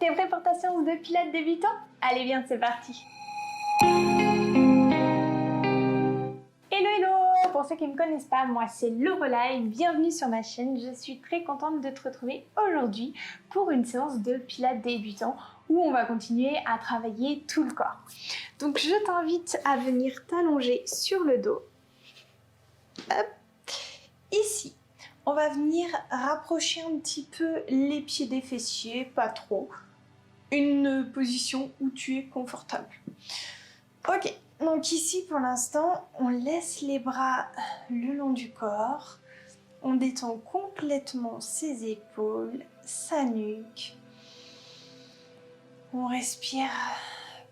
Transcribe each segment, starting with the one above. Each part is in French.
T'es prêt pour ta séance de pilates débutant? Allez viens, c'est parti. Hello hello! Pour ceux qui ne me connaissent pas, moi c'est Lorelai, bienvenue sur ma chaîne. Je suis très contente de te retrouver aujourd'hui pour une séance de pilates débutant où on va continuer à travailler tout le corps. Donc je t'invite à venir t'allonger sur le dos. Hop. Ici, on va venir rapprocher un petit peu les pieds des fessiers, pas trop. Une position où tu es confortable. Ok, donc ici pour l'instant, on laisse les bras le long du corps. On détend complètement ses épaules, sa nuque. On respire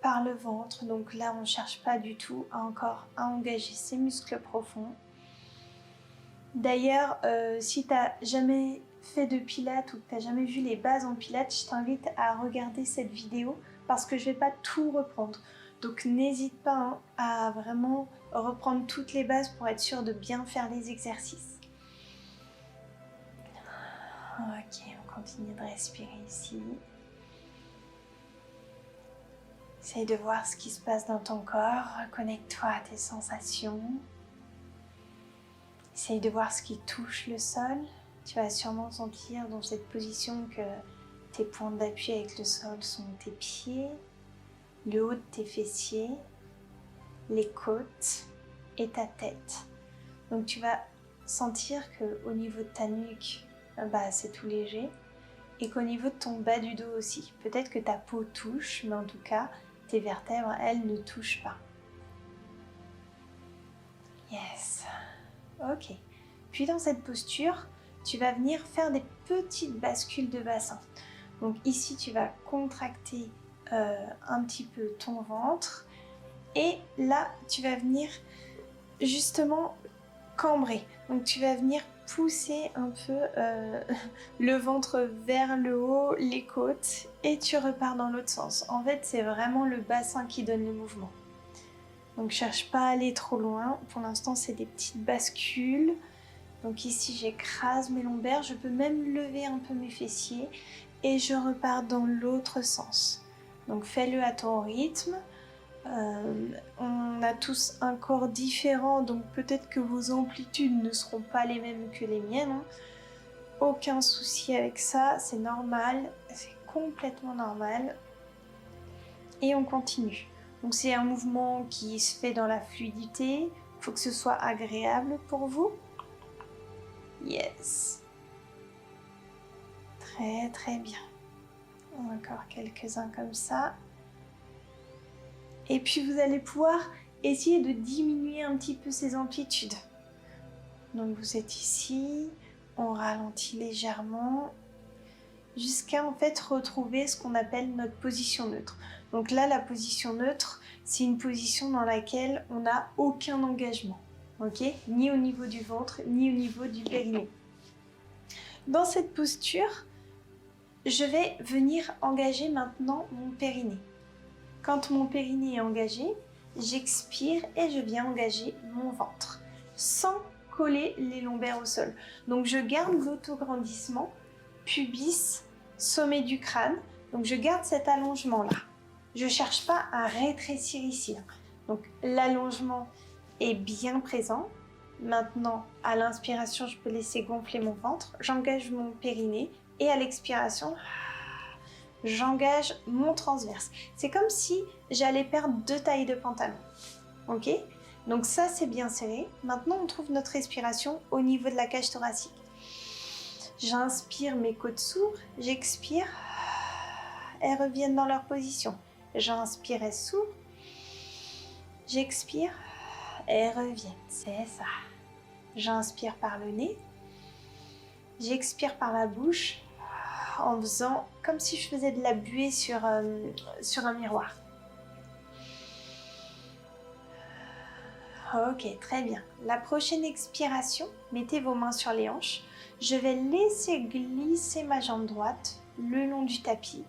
par le ventre. Donc là, on ne cherche pas du tout encore à engager ses muscles profonds. D'ailleurs, si tu n'as jamais fait de pilates ou que tu n'as jamais vu les bases en pilates, je t'invite à regarder cette vidéo parce que je ne vais pas tout reprendre. Donc n'hésite pas à vraiment reprendre toutes les bases pour être sûr de bien faire les exercices. Ok, on continue de respirer ici. Essaye de voir ce qui se passe dans ton corps, reconnecte-toi à tes sensations. Essaye de voir ce qui touche le sol. Tu vas sûrement sentir dans cette position que tes points d'appui avec le sol sont tes pieds, le haut de tes fessiers, les côtes et ta tête. Donc tu vas sentir qu'au niveau de ta nuque, c'est tout léger et qu'au niveau de ton bas du dos aussi. Peut-être que ta peau touche, mais en tout cas, tes vertèbres, elles, ne touchent pas. Yes. Ok. Puis dans cette posture, tu vas venir faire des petites bascules de bassin. Donc ici, tu vas contracter un petit peu ton ventre. Et là, tu vas venir justement cambrer. Donc tu vas venir pousser un peu le ventre vers le haut, les côtes, et tu repars dans l'autre sens. En fait, c'est vraiment le bassin qui donne le mouvement. Donc cherche pas à aller trop loin. Pour l'instant, c'est des petites bascules. Donc ici, j'écrase mes lombaires. Je peux même lever un peu mes fessiers et je repars dans l'autre sens. Donc fais-le à ton rythme. On a tous un corps différent, donc peut-être que vos amplitudes ne seront pas les mêmes que les miennes. Aucun souci avec ça, c'est normal, c'est complètement normal. Et on continue. Donc c'est un mouvement qui se fait dans la fluidité, il faut que ce soit agréable pour vous. Yes. Très très bien. Encore quelques-uns comme ça. Et puis vous allez pouvoir essayer de diminuer un petit peu ces amplitudes. Donc vous êtes ici, on ralentit légèrement jusqu'à en fait retrouver ce qu'on appelle notre position neutre. Donc là, la position neutre, c'est une position dans laquelle on n'a aucun engagement, ok? Ni au niveau du ventre, ni au niveau du périnée. Dans cette posture, je vais venir engager maintenant mon périnée. Quand mon périnée est engagé, j'expire et je viens engager mon ventre sans coller les lombaires au sol. Donc je garde l'autograndissement, pubis, sommet du crâne. Donc je garde cet allongement là. Je ne cherche pas à rétrécir ici. Donc l'allongement est bien présent. Maintenant, à l'inspiration, je peux laisser gonfler mon ventre. J'engage mon périnée et à l'expiration, j'engage mon transverse. C'est comme si j'allais perdre 2 tailles de pantalon. Ok? Donc ça, c'est bien serré. Maintenant, on trouve notre respiration au niveau de la cage thoracique. J'inspire, mes côtes s'ouvrent. J'expire. Elles reviennent dans leur position. J'inspire, elles s'ouvrent. J'expire. Elles reviennent. C'est ça. J'inspire par le nez. J'expire par la bouche. En faisant comme si je faisais de la buée sur un miroir. Ok, très bien. La prochaine expiration, mettez vos mains sur les hanches. Je vais laisser glisser ma jambe droite le long du tapis.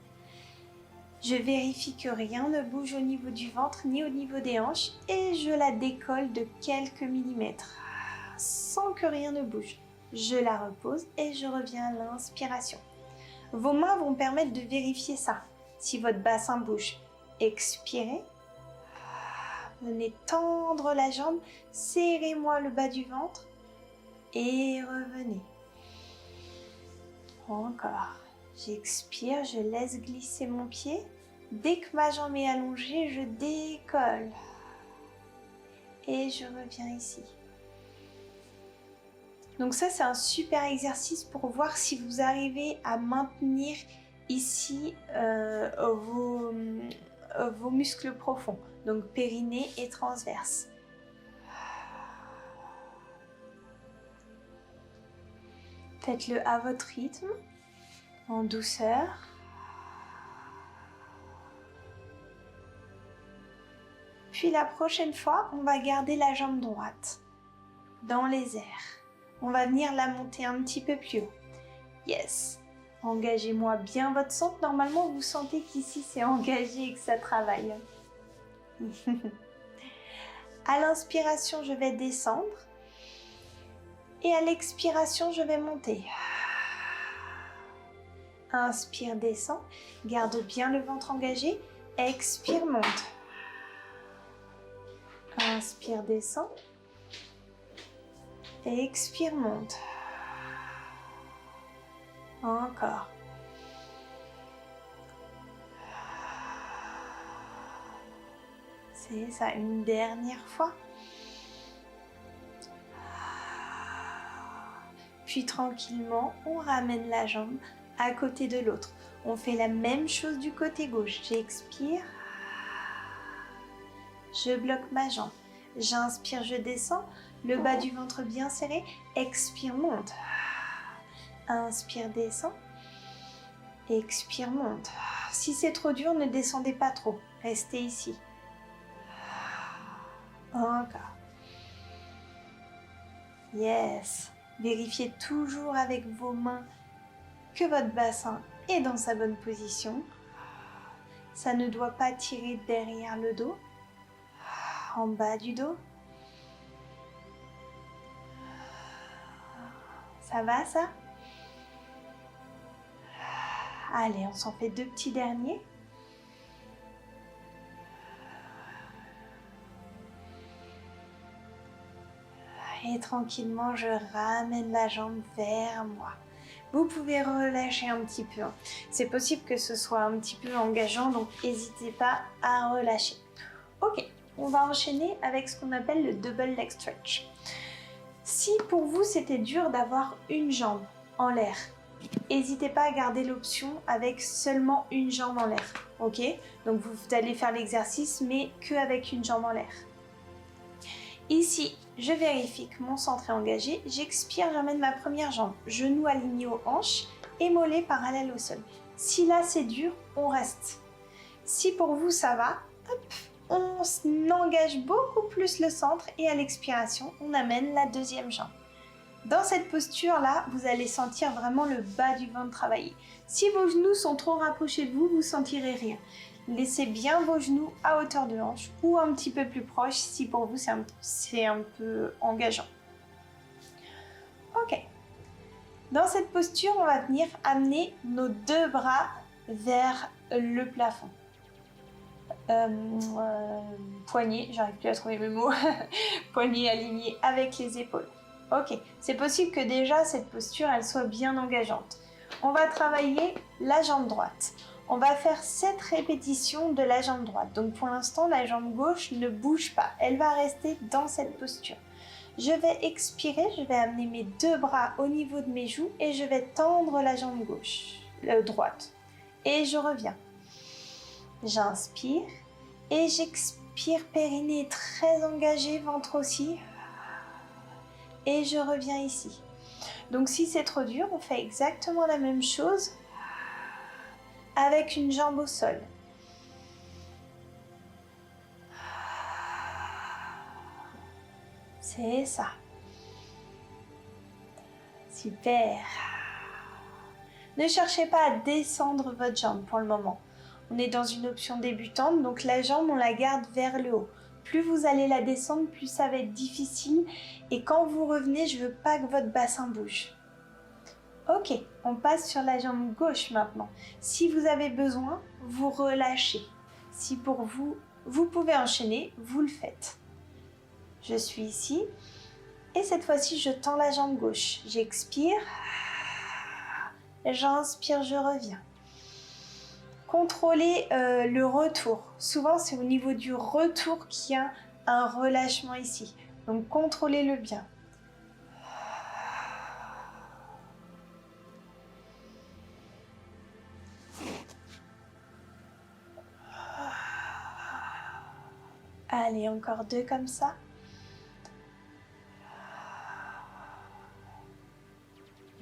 Je vérifie que rien ne bouge au niveau du ventre ni au niveau des hanches et je la décolle de quelques millimètres sans que rien ne bouge. Je la repose et je reviens à l'inspiration. Vos mains vont permettre de vérifier ça. si votre bassin bouge. Expirez. Venez tendre la jambe, serrez-moi le bas du ventre et revenez. Encore. J'expire, je laisse glisser mon pied. Dès que ma jambe est allongée, je décolle. Et je reviens ici. Donc ça, c'est un super exercice pour voir si vous arrivez à maintenir ici vos muscles profonds. Donc périnée et transverse. Faites-le à votre rythme, en douceur. Puis la prochaine fois, on va garder la jambe droite dans les airs. On va venir la monter un petit peu plus haut. Yes. Engagez-moi bien votre centre. Normalement, vous sentez qu'ici, c'est engagé et que ça travaille. À l'inspiration, je vais descendre. Et à l'expiration, je vais monter. Inspire, descend. Garde bien le ventre engagé. Expire, monte. Inspire, descend. Expire, monte. Encore. C'est ça, une dernière fois. Puis tranquillement, on ramène la jambe à côté de l'autre. On fait la même chose du côté gauche. J'expire. Je bloque ma jambe. J'inspire, je descends. Le bas du ventre bien serré. Expire, monte. Inspire, descend. Expire, monte. Si c'est trop dur, ne descendez pas trop. Restez ici. Encore. Yes. Vérifiez toujours avec vos mains que votre bassin est dans sa bonne position. Ça ne doit pas tirer derrière le dos. En bas du dos. Ça va ça? Allez, on s'en fait 2 petits derniers. Et tranquillement, je ramène la jambe vers moi. Vous pouvez relâcher un petit peu. C'est possible que ce soit un petit peu engageant, donc n'hésitez pas à relâcher. Ok, on va enchaîner avec ce qu'on appelle le double leg stretch. Si pour vous c'était dur d'avoir une jambe en l'air, n'hésitez pas à garder l'option avec seulement une jambe en l'air. Ok, donc vous allez faire l'exercice, mais qu'avec une jambe en l'air. Ici, je vérifie que mon centre est engagé. J'expire, j'emmène ma première jambe. Genou aligné aux hanches et mollet parallèle au sol. Si là c'est dur, on reste. Si pour vous ça va, hop, on engage beaucoup plus le centre et à l'expiration, on amène la deuxième jambe. Dans cette posture-là, vous allez sentir vraiment le bas du ventre travailler. Si vos genoux sont trop rapprochés de vous, vous ne sentirez rien. Laissez bien vos genoux à hauteur de hanche ou un petit peu plus proche si pour vous c'est un peu engageant. Ok. Dans cette posture, on va venir amener nos 2 bras vers le plafond. Poignets, j'arrive plus à trouver mes mots. Poignets alignés avec les épaules. Ok, c'est possible que déjà cette posture elle soit bien engageante. On va travailler la jambe droite. On va faire 7 répétitions de la jambe droite. Donc pour l'instant, la jambe gauche ne bouge pas. Elle va rester dans cette posture. Je vais expirer, je vais amener mes 2 bras au niveau de mes joues et je vais tendre la jambe droite. Et je reviens. J'inspire et j'expire, périnée très engagé, ventre aussi. Et je reviens ici. Donc si c'est trop dur, on fait exactement la même chose avec une jambe au sol. C'est ça. Super. Ne cherchez pas à descendre votre jambe pour le moment. On est dans une option débutante, donc la jambe, on la garde vers le haut. Plus vous allez la descendre, plus ça va être difficile. Et quand vous revenez, je ne veux pas que votre bassin bouge. Ok, on passe sur la jambe gauche maintenant. Si vous avez besoin, vous relâchez. Si pour vous, vous pouvez enchaîner, vous le faites. Je suis ici. Et cette fois-ci, je tends la jambe gauche. J'expire. J'inspire, je reviens. Contrôlez le retour. Souvent, c'est au niveau du retour qu'il y a un relâchement ici. Donc, contrôlez-le bien. Allez, encore 2 comme ça.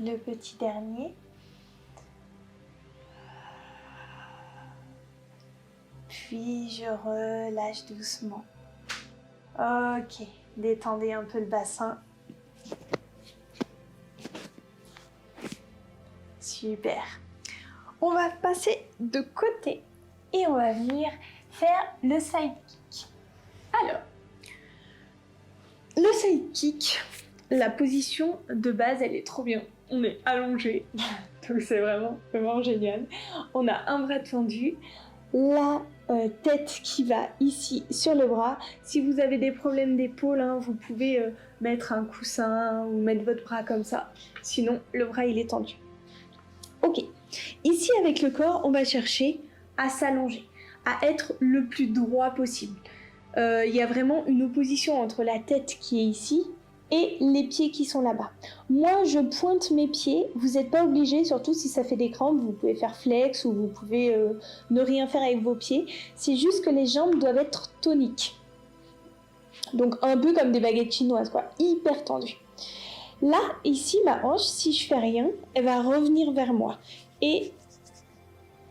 Le petit dernier. Puis je relâche doucement. Ok, détendez un peu le bassin. Super. On va passer de côté et on va venir faire le side kick. Alors, le side kick, la position de base, elle est trop bien. On est allongé, donc c'est vraiment génial. On a un bras tendu, la tête qui va ici sur le bras. Si vous avez des problèmes d'épaule, hein, vous pouvez mettre un coussin ou mettre votre bras comme ça. Sinon, le bras, il est tendu. Ok, ici avec le corps, on va chercher à s'allonger, à être le plus droit possible. Il y a vraiment une opposition entre la tête qui est ici et les pieds qui sont là-bas. Moi, je pointe mes pieds. Vous n'êtes pas obligé, surtout si ça fait des crampes, vous pouvez faire flex ou vous pouvez ne rien faire avec vos pieds. C'est juste que les jambes doivent être toniques. Donc un peu comme des baguettes chinoises, quoi, hyper tendues. Là, ici, ma hanche, si je fais rien, elle va revenir vers moi. Et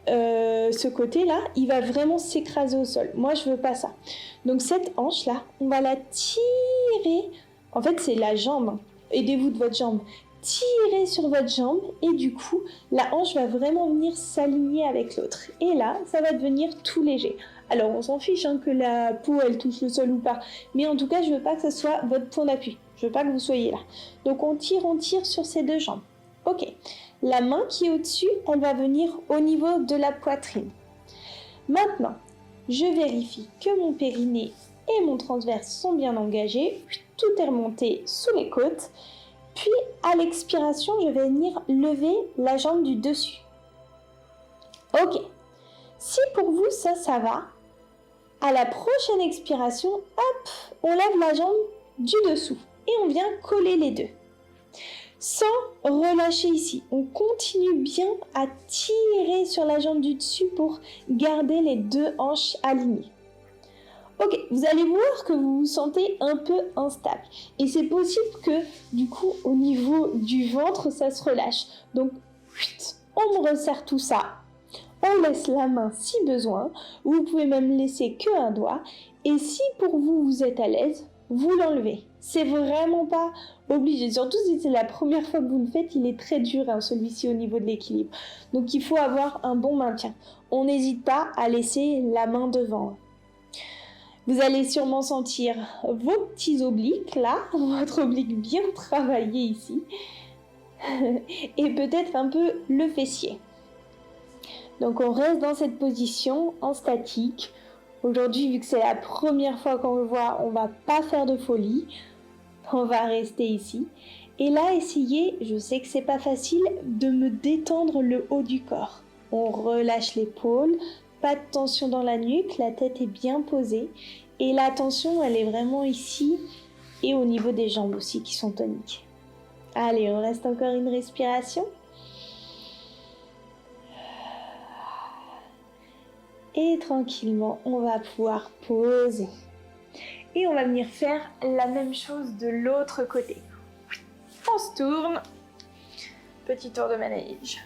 ce côté-là, il va vraiment s'écraser au sol. Moi, je veux pas ça. Donc cette hanche-là, on va la tirer. En fait, c'est la jambe. Aidez-vous de votre jambe. Tirez sur votre jambe et du coup, la hanche va vraiment venir s'aligner avec l'autre. Et là, ça va devenir tout léger. Alors, on s'en fiche hein, que la peau, elle touche le sol ou pas. Mais en tout cas, je veux pas que ce soit votre point d'appui. Je veux pas que vous soyez là. Donc, on tire sur ces deux jambes. Ok. La main qui est au-dessus, elle va venir au niveau de la poitrine. Maintenant, je vérifie que mon périnée et mon transverse sont bien engagés. Tout est remonté sous les côtes. Puis, à l'expiration, je vais venir lever la jambe du dessus. Ok. Si pour vous, ça va, à la prochaine expiration, hop, on lève la jambe du dessous. Et on vient coller les deux. Sans relâcher ici. On continue bien à tirer sur la jambe du dessus pour garder les deux hanches alignées. Ok, vous allez voir que vous vous sentez un peu instable. Et c'est possible que, du coup, au niveau du ventre, ça se relâche. Donc, on resserre tout ça. On laisse la main si besoin. Vous pouvez même laisser qu'un doigt. Et si pour vous, vous êtes à l'aise, vous l'enlevez. C'est vraiment pas obligé. Surtout si c'est la première fois que vous le faites, il est très dur hein, celui-ci au niveau de l'équilibre. Donc il faut avoir un bon maintien. On n'hésite pas à laisser la main devant. Vous allez sûrement sentir vos petits obliques là, votre oblique bien travaillé ici. Et peut-être un peu le fessier. Donc on reste dans cette position en statique. Aujourd'hui, vu que c'est la première fois qu'on le voit, on va pas faire de folie. On va rester ici. Et là, essayez, je sais que c'est pas facile, de me détendre le haut du corps. On relâche l'épaule, pas de tension dans la nuque, la tête est bien posée. Et la tension, elle est vraiment ici et au niveau des jambes aussi qui sont toniques. Allez, on reste encore une respiration. Et tranquillement, on va pouvoir poser. Et on va venir faire la même chose de l'autre côté. On se tourne. Petit tour de manège.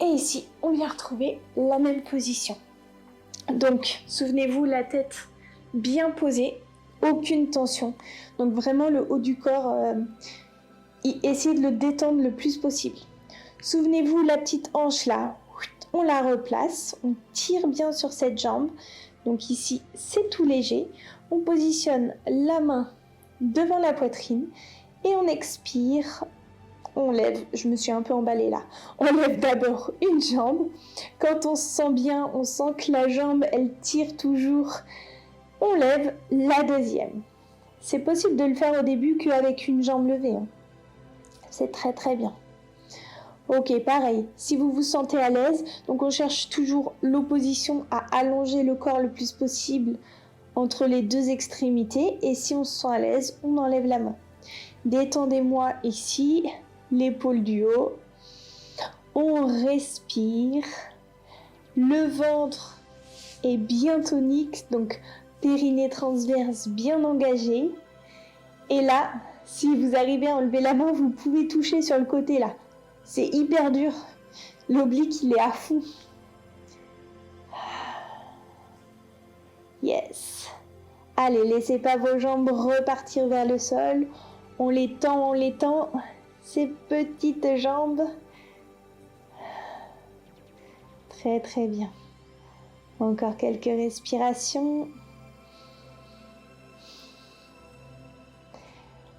Et ici, on vient retrouver la même position. Donc, souvenez-vous, la tête bien posée, aucune tension. Donc vraiment le haut du corps, essayez de le détendre le plus possible. Souvenez-vous, la petite hanche là, on la replace, on tire bien sur cette jambe. Donc ici, c'est tout léger. On positionne la main devant la poitrine et on expire. on lève, je me suis un peu emballée là, on lève d'abord une jambe. Quand on se sent bien, on sent que la jambe, elle tire toujours, on lève la deuxième. C'est possible de le faire au début qu'avec une jambe levée. Hein. C'est très très bien. Ok, pareil, si vous vous sentez à l'aise, donc on cherche toujours l'opposition à allonger le corps le plus possible entre les deux extrémités. Et si on se sent à l'aise, on enlève la main. Détendez-moi ici, l'épaule du haut. On respire. Le ventre est bien tonique, donc périnée transverse bien engagé. Et là, si vous arrivez à enlever la main, vous pouvez toucher sur le côté là. C'est hyper dur. L'oblique, il est à fond. Yes. Allez, laissez pas vos jambes repartir vers le sol. On les tend, ces petites jambes. Très très bien. Encore quelques respirations.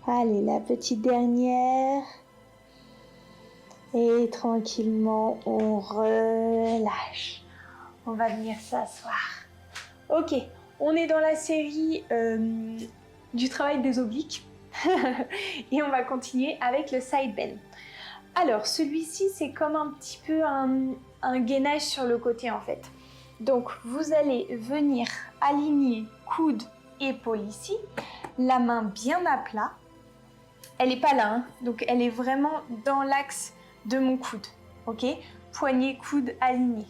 Allez, la petite dernière. Et tranquillement, on relâche. On va venir s'asseoir. Ok, on est dans la série du travail des obliques. Et on va continuer avec le side bend. Alors, celui-ci, c'est comme un petit peu un gainage sur le côté en fait. Donc, vous allez venir aligner coude, épaule ici, la main bien à plat. Elle n'est pas là, hein, donc elle est vraiment dans l'axe de mon coude. Ok, poignet, coude aligné.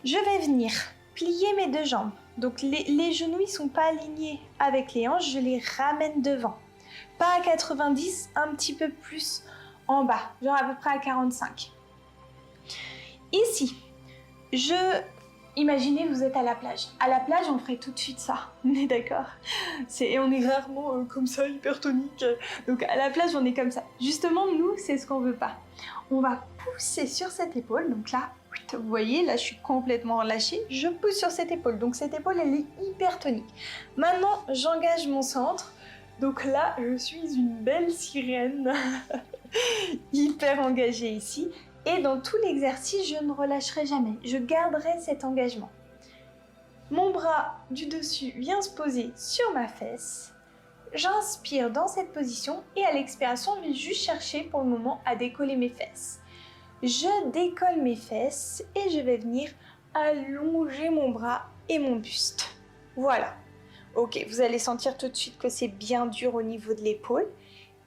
Je vais venir plier mes deux jambes. Donc, les genoux, ils ne sont pas alignés avec les hanches, je les ramène devant. Pas à 90, un petit peu plus en bas, genre à peu près à 45. Ici, imaginez vous êtes à la plage. À la plage, on ferait tout de suite ça, on est d'accord? Et on est rarement comme ça, hypertonique. Donc à la plage, on est comme ça. Justement, nous, c'est ce qu'on veut pas. On va pousser sur cette épaule, donc là, vous voyez, là, je suis complètement relâchée. Je pousse sur cette épaule, donc cette épaule, elle est hypertonique. Maintenant, j'engage mon centre. Donc là, je suis une belle sirène, hyper engagée ici. Et dans tout l'exercice, je ne relâcherai jamais. Je garderai cet engagement. Mon bras du dessus vient se poser sur ma fesse. J'inspire dans cette position et à l'expiration, je vais juste chercher pour le moment à décoller mes fesses. Je décolle mes fesses et je vais venir allonger mon bras et mon buste. Voilà. Ok, vous allez sentir tout de suite que c'est bien dur au niveau de l'épaule.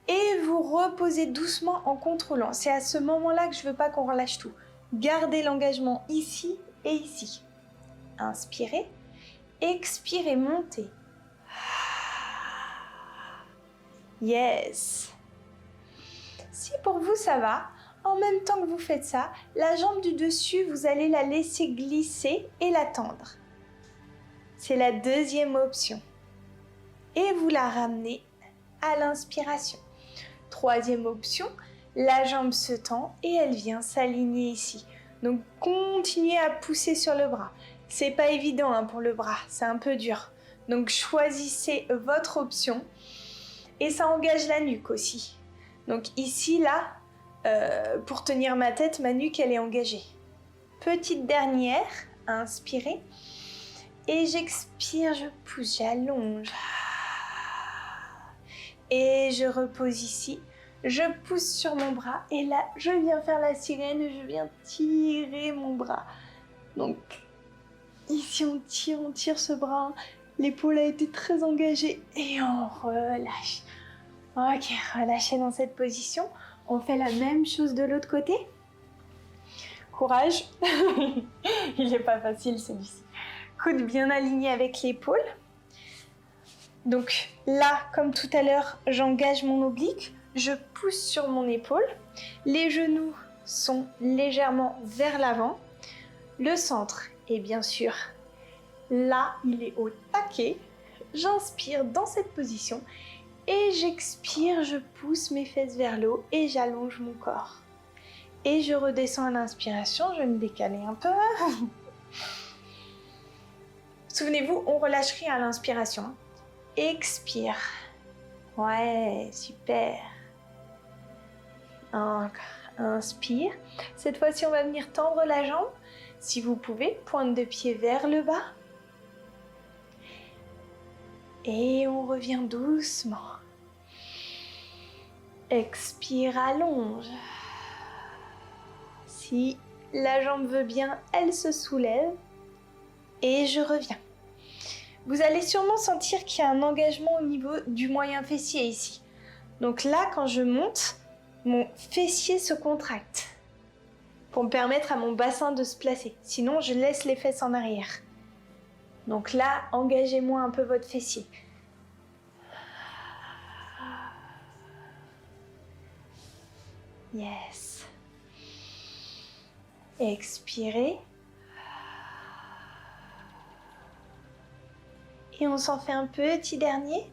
Et vous reposez doucement en contrôlant. C'est à ce moment-là que je ne veux pas qu'on relâche tout. Gardez l'engagement ici et ici. Inspirez. Expirez, montez. Yes. Si pour vous ça va, en même temps que vous faites ça, la jambe du dessus, vous allez la laisser glisser et la tendre. C'est la deuxième option. Et vous la ramenez à l'inspiration. Troisième option, la jambe se tend et elle vient s'aligner ici. Donc continuez à pousser sur le bras. C'est pas évident hein, pour le bras, c'est un peu dur. Donc choisissez votre option et ça engage la nuque aussi. Donc ici, là, pour tenir ma tête, ma nuque elle est engagée. Petite dernière, inspirez. Et j'expire, je pousse, j'allonge. Et je repose ici. Je pousse sur mon bras. Et là, je viens faire la sirène. Je viens tirer mon bras. Donc, ici, on tire ce bras. L'épaule a été très engagée. Et on relâche. Ok, relâchez dans cette position. On fait la même chose de l'autre côté. Courage. Il n'est pas facile celui-ci. Coude bien aligné avec l'épaule. Donc là, comme tout à l'heure, j'engage mon oblique, je pousse sur mon épaule. Les genoux sont légèrement vers l'avant. Le centre est bien sûr là, il est au taquet. J'inspire dans cette position et j'expire, je pousse mes fesses vers le haut et j'allonge mon corps. Et je redescends à l'inspiration, je vais me décaler un peu. Souvenez-vous, on relâche rien à l'inspiration. Expire. Ouais, super. Encore. Inspire. Cette fois-ci, on va venir tendre la jambe. Si vous pouvez, pointe de pied vers le bas. Et on revient doucement. Expire, allonge. Si la jambe veut bien, elle se soulève. Et je reviens. Vous allez sûrement sentir qu'il y a un engagement au niveau du moyen fessier ici. Donc là, quand je monte, mon fessier se contracte pour me permettre à mon bassin de se placer. Sinon, je laisse les fesses en arrière. Donc là, engagez-moi un peu votre fessier. Yes. Expirez. Et on s'en fait un petit dernier.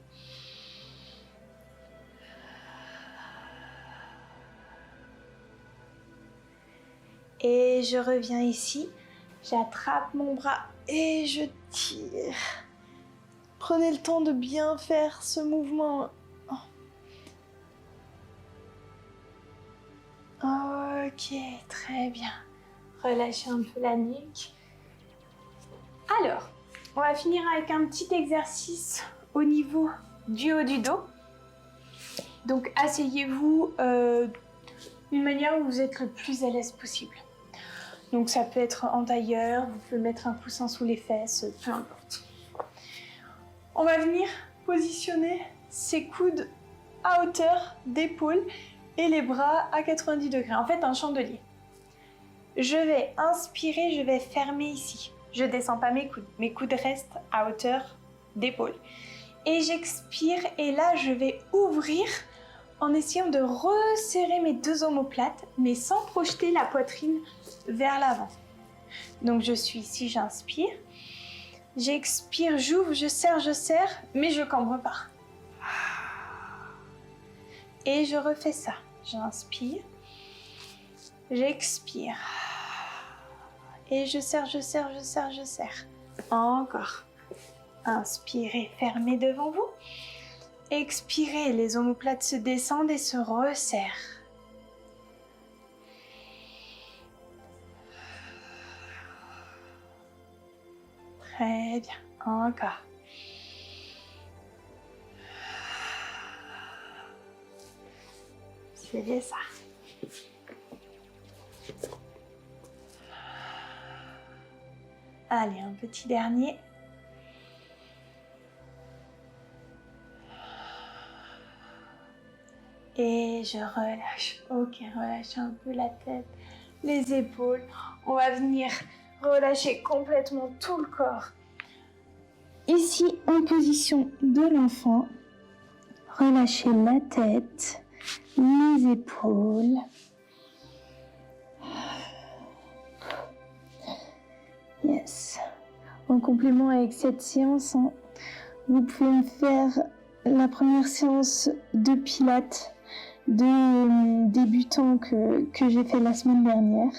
Et je reviens ici. J'attrape mon bras et je tire. Prenez le temps de bien faire ce mouvement. Ok, très bien. Relâchez un peu la nuque. Alors, on va finir avec un petit exercice au niveau du haut du dos. Donc, asseyez-vous d'une manière où vous êtes le plus à l'aise possible. Donc, ça peut être en tailleur, vous pouvez mettre un coussin sous les fesses, peu importe. On va venir positionner ses coudes à hauteur d'épaule et les bras à 90 degrés. En fait, un chandelier. Je vais inspirer, je vais fermer ici. Je ne descends pas mes coudes restent à hauteur d'épaule. Et j'expire et là, je vais ouvrir en essayant de resserrer mes deux omoplates, mais sans projeter la poitrine vers l'avant. Donc je suis ici, j'inspire. J'expire, j'ouvre, je serre, mais je cambre pas. Et je refais ça. J'inspire. J'expire. Et je serre. Encore. Inspirez, fermez devant vous. Expirez, les omoplates se descendent et se resserrent. Très bien. Encore. C'est ça. Allez, un petit dernier. Et je relâche. Ok, relâchez un peu la tête, les épaules. On va venir relâcher complètement tout le corps. Ici, en position de l'enfant, relâchez la tête, les épaules. Yes. En complément avec cette séance, vous pouvez me faire la première séance de pilates de débutant que j'ai fait la semaine dernière.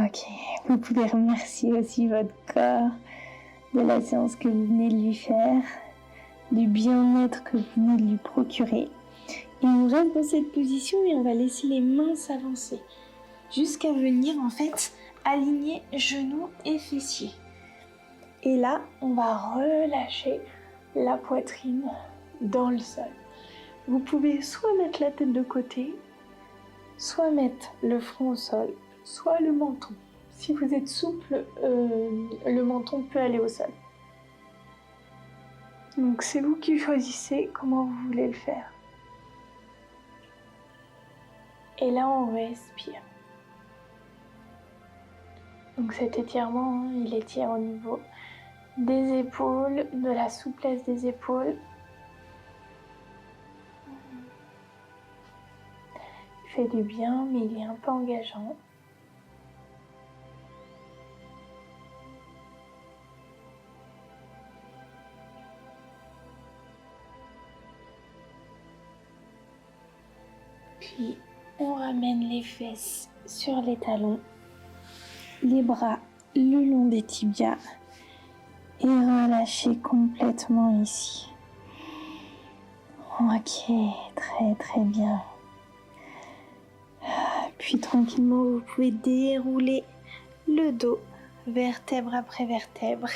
Ok, vous pouvez remercier aussi votre corps de la séance que vous venez de lui faire, du bien-être que vous venez de lui procurer. Et on reste dans cette position et on va laisser les mains s'avancer jusqu'à venir en fait aligner genoux et fessiers. Et là, on va relâcher la poitrine dans le sol. Vous pouvez soit mettre la tête de côté, soit mettre le front au sol, soit le menton. Si vous êtes souple, le menton peut aller au sol. Donc c'est vous qui choisissez comment vous voulez le faire. Et là, on respire. Donc cet étirement, il étire au niveau des épaules, de la souplesse des épaules. Il fait du bien, mais il est un peu engageant. Puis on ramène les fesses sur les talons, les bras le long des tibias et relâchez complètement ici. Ok, très bien. Puis tranquillement, vous pouvez dérouler le dos, vertèbre après vertèbre.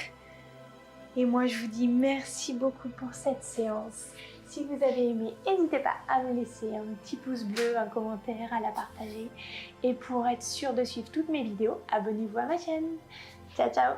Et moi, je vous dis merci beaucoup pour cette séance. Si vous avez aimé, n'hésitez pas à me laisser un petit pouce bleu, un commentaire, à la partager. Et pour être sûr de suivre toutes mes vidéos, abonnez-vous à ma chaîne. Ciao, ciao!